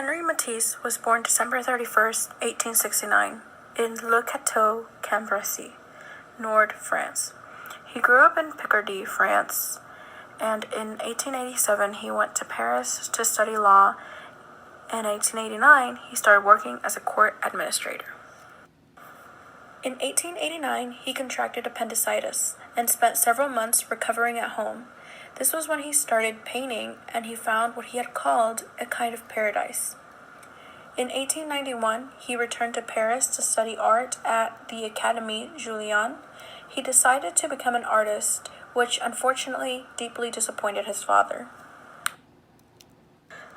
Henri Matisse was born December 31st, 1869, in Le Cateau, Cambrésis, Nord, France. He grew up in Picardy, France, and in 1887 he went to Paris to study law. In 1889, he started working as a court administrator. In 1889, he contracted appendicitis and spent several months recovering at home. This was when he started painting, and he found what he had called a kind of paradise. In 1891, he returned to Paris to study art at the Académie Julian. He decided to become an artist, which unfortunately deeply disappointed his father.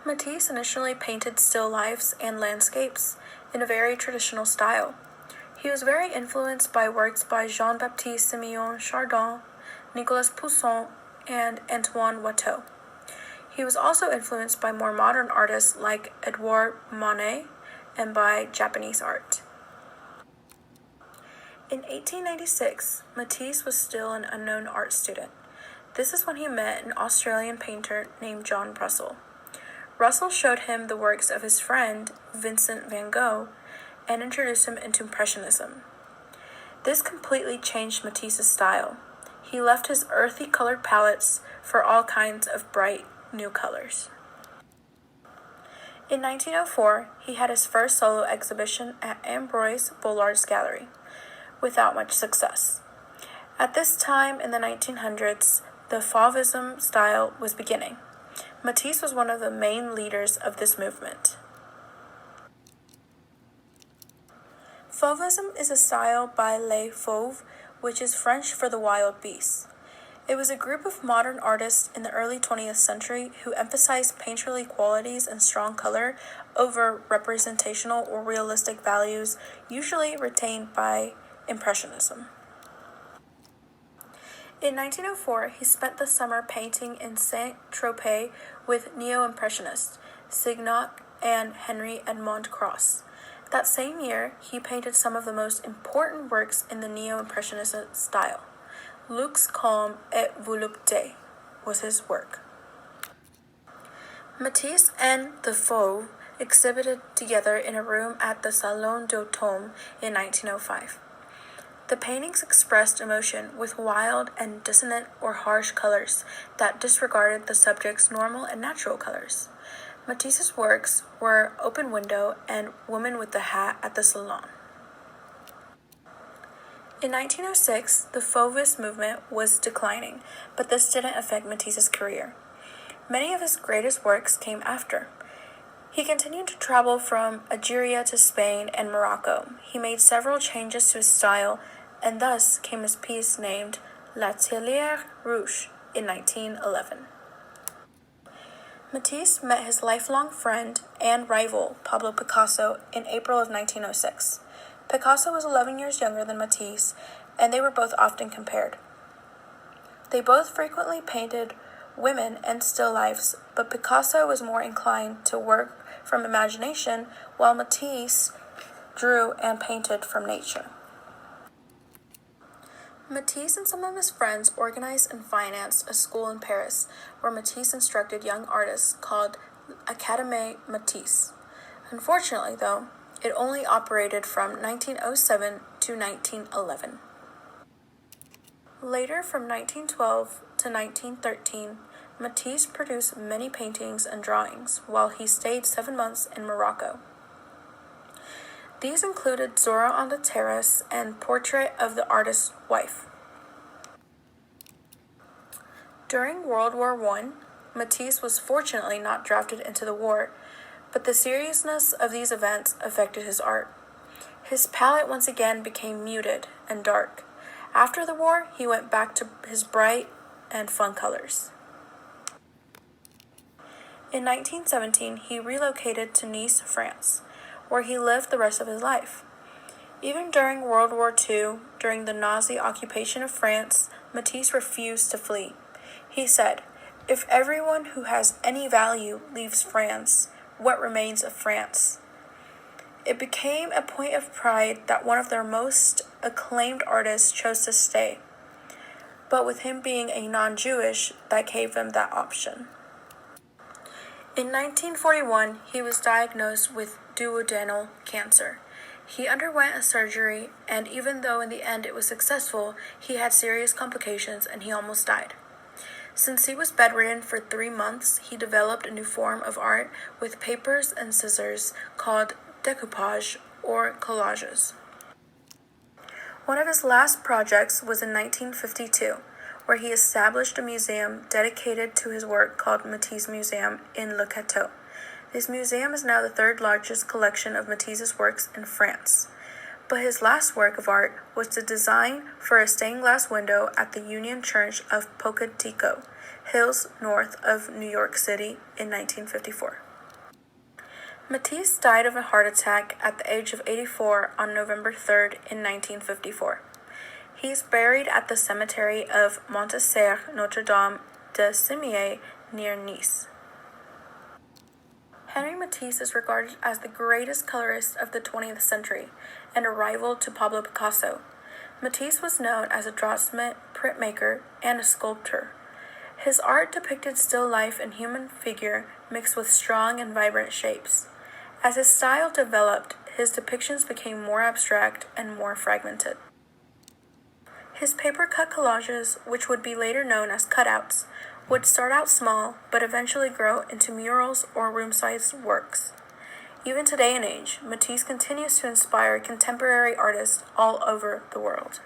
Matisse initially painted still lifes and landscapes in a very traditional style. He was very influenced by works by Jean-Baptiste Simeon Chardin, Nicolas Poussin, and Antoine Watteau. He was also influenced by more modern artists like Edouard Manet and by Japanese art. In 1896, Matisse was still an unknown art student. This is when he met an Australian painter named John Russell. Russell showed him the works of his friend, Vincent van Gogh, and introduced him into Impressionism. This completely changed Matisse's style. He left his earthy colored palettes for all kinds of bright, new colors. In 1904, he had his first solo exhibition at Ambroise Bollard's gallery, without much success. At this time in the 1900s, the Fauvism style was beginning. Matisse was one of the main leaders of this movement. Fauvism is a style by Les Fauves, which is French for the wild beasts. It was a group of modern artists in the early 20th century who emphasized painterly qualities and strong color over representational or realistic values usually retained by Impressionism. In 1904, he spent the summer painting in Saint-Tropez with neo-impressionists Signac and Henri Matisse. That same year, he painted some of the most important works in the neo-impressionist style. Luxe calme et volupté was his work. Matisse and the Fauves exhibited together in a room at the Salon d'Automne in 1905. The paintings expressed emotion with wild and dissonant or harsh colors that disregarded the subject's normal and natural colors. Matisse's works were Open Window and Woman with the Hat at the Salon. In 1906, the Fauvist movement was declining, but this didn't affect Matisse's career. Many of his greatest works came after. He continued to travel from Algeria to Spain and Morocco. He made several changes to his style, and thus came his piece named L'Atelier Rouge in 1911. Matisse met his lifelong friend and rival, Pablo Picasso, in April of 1906. Picasso was 11 years younger than Matisse, and they were both often compared. They both frequently painted women and still lifes, but Picasso was more inclined to work from imagination, while Matisse drew and painted from nature. Matisse and some of his friends organized and financed a school in Paris where Matisse instructed young artists called Académie Matisse. Unfortunately, though, it only operated from 1907 to 1911. Later, from 1912 to 1913, Matisse produced many paintings and drawings while he stayed 7 months in Morocco. These included Zora on the Terrace and Portrait of the Artist's Wife. During World War I, Matisse was fortunately not drafted into the war, but the seriousness of these events affected his art. His palette once again became muted and dark. After the war, he went back to his bright and fun colors. In 1917, he relocated to Nice, France, where he lived the rest of his life. Even during World War II, during the Nazi occupation of France, Matisse refused to flee. He said, "If everyone who has any value leaves France, what remains of France?" It became a point of pride that one of their most acclaimed artists chose to stay. But with him being a non-Jewish, that gave them that option. In 1941, he was diagnosed with duodenal cancer. He underwent a surgery, and even though in the end it was successful, he had serious complications and he almost died. Since he was bedridden for 3 months, he developed a new form of art with papers and scissors called decoupage or collages. One of his last projects was in 1952, where he established a museum dedicated to his work called Matisse Museum in Le Cateau. This museum is now the third largest collection of Matisse's works in France. But his last work of art was the design for a stained glass window at the Union Church of Pocatico, hills north of New York City in 1954. Matisse died of a heart attack at the age of 84 on November 3rd in 1954. He is buried at the cemetery of Montmartre Notre-Dame de Cimier near Nice. Henri Matisse is regarded as the greatest colorist of the 20th century and a rival to Pablo Picasso. Matisse was known as a draughtsman, printmaker, and a sculptor. His art depicted still life and human figure mixed with strong and vibrant shapes. As his style developed, his depictions became more abstract and more fragmented. His paper-cut collages, which would be later known as cutouts, would start out small but eventually grow into murals or room-sized works. Even today and age, Matisse continues to inspire contemporary artists all over the world.